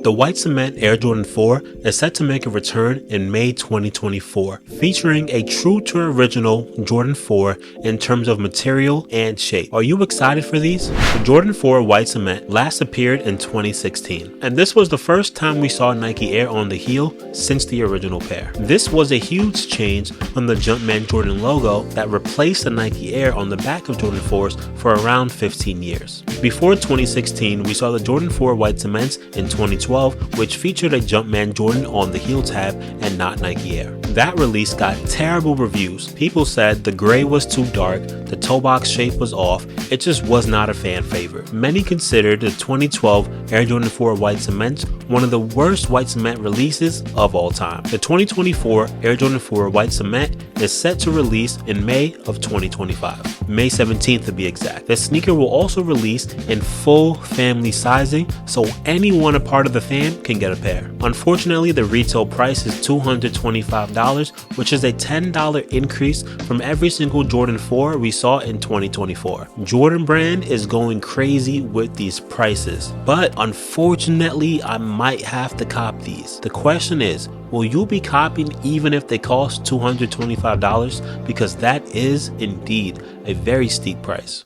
The white cement Air Jordan 4 is set to make a return in May 2024, featuring a true to original Jordan 4 in terms of material and shape. Are you excited for these? The Jordan 4 white cement last appeared in 2016, and this was the first time we saw Nike Air on the heel since the original pair. This was a huge change from the Jumpman Jordan logo that replaced the Nike Air on the back of Jordan 4s for around 15 years. Before 2016, we saw the Jordan 4 white cements in 2012, which featured a Jumpman Jordan on the heel tab and not Nike Air. That release got terrible reviews. People said the gray was too dark, the toe box shape was off, it just was not a fan favorite. Many considered the 2012 Air Jordan 4 white cement one of the worst white cement releases of all time. The 2024 Air Jordan 4 white cement is set to release in May of 2025, May 17th to be exact. The sneaker will also release in full family sizing, so anyone a part of the fam can get a pair. Unfortunately, the retail price is $225, which is a $10 increase from every single Jordan 4 we saw in 2024. Jordan brand is going crazy with these prices, but unfortunately, I might have to cop these. The question is, will you be copying even if they cost $225? Because that is indeed a very steep price.